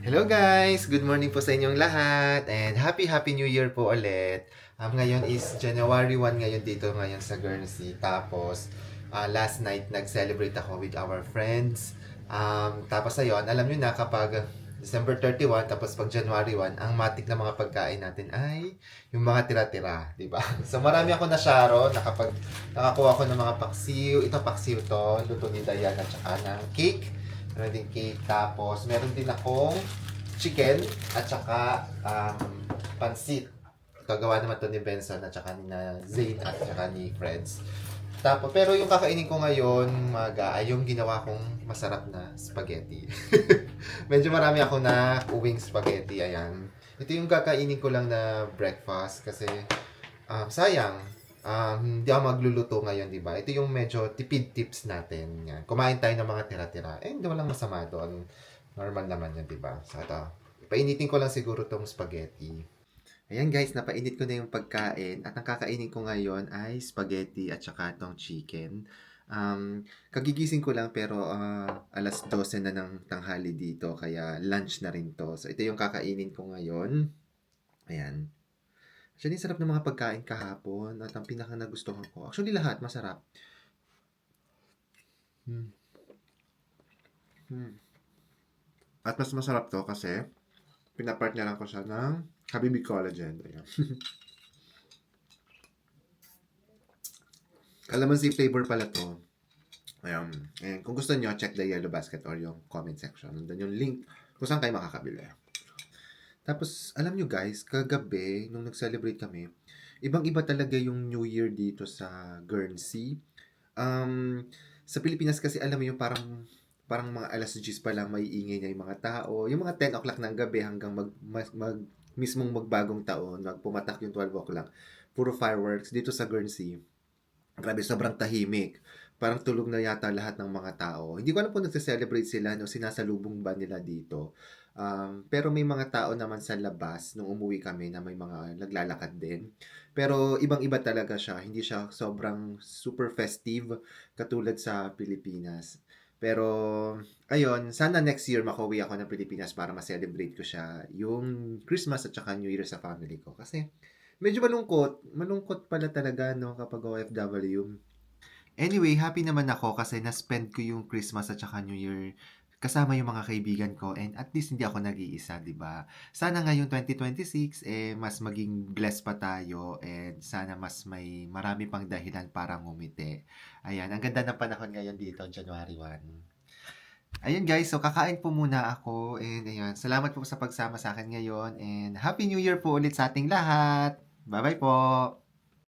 Hello guys! Good morning po sa inyong lahat and Happy New Year po ulit. Ngayon is January 1 ngayon dito ngayon sa Guernsey. Tapos last night nag-celebrate ako with our friends. Tapos ayun, alam niyo na kapag December 31 tapos pag January 1, ang matik na mga pagkain natin ay yung mga tira-tira, di ba? So marami ako na sharo, nakakuha ko ng mga paksiw. Ito paksiw to, luto ni Diana at saka ng cake. Meron din cake. Tapos, meron din akong chicken at saka pansit. Ito, gawa naman to ni Benson at saka ni na Zane at saka ni Freds. Tapos, pero yung kakainin ko ngayon, maga, ay yung ginawa kong masarap na spaghetti. Medyo marami ako na uwing spaghetti, ayan. Ito yung kakainin ko lang na breakfast kasi sayang, hindi ako magluluto ngayon, di ba? Ito yung medyo tipid tips natin. Yan. Kumain tayo ng mga tira-tira. Hindi walang masama doon. Normal naman yan, di ba? So, ito. Painitin ko lang siguro tong spaghetti. Ayan guys, napainit ko na yung pagkain. At ang kakainin ko ngayon ay spaghetti at saka tong chicken. Kagigising ko lang pero alas 12 na ng tanghali dito. Kaya lunch na rin to. So, ito yung kakainin ko ngayon. Ayan. Actually, sarap ng mga pagkain kahapon at ang pinaka nagustuhan ko. Actually, lahat masarap. Hmm. Hmm. At mas masarap to kasi pinapartneran ko siya ng Habibi Collagen. Ayan. Calamansi flavor pala to. Ayan. And kung gusto nyo, check the yellow basket or yung comment section. Nandun yung link kung saan kayo makakabili. Tapos, alam nyo guys, kagabi, nung nag-celebrate kami, ibang-iba talaga yung New Year dito sa Guernsey. Sa Pilipinas kasi alam mo yung parang mga alas 10 pa lang may ingay na yung mga tao. Yung mga 10 o'clock ng gabi hanggang mismong magbagong taon, pumatak yung 12 o'clock. Puro fireworks dito sa Guernsey. Grabe, sobrang tahimik. Parang tulog na yata lahat ng mga tao. Hindi ko alam kung nagse-celebrate sila, no, sinasalubong ba nila dito. Pero may mga tao naman sa labas nung umuwi kami na may mga naglalakad din. Pero ibang-iba talaga siya. Hindi siya sobrang super festive katulad sa Pilipinas. Pero, ayun, sana next year makauwi ako ng Pilipinas para ma-celebrate ko siya yung Christmas at saka New Year sa family ko. Kasi, medyo malungkot. Malungkot pala talaga, no, kapag OFW. Anyway, happy naman ako kasi na-spend ko yung Christmas at saka New Year kasama yung mga kaibigan ko and at least hindi ako nag-iisa, 'di ba? Sana ngayong 2026 mas maging blessed pa tayo and sana mas may marami pang dahilan para ngumiti. Ayan, ang ganda ng panahon ngayon dito, January 1. Ayun guys, so kakain po muna ako and ayun, salamat po sa pagsama sa akin ngayon and Happy New Year po ulit sa ating lahat. Bye-bye po.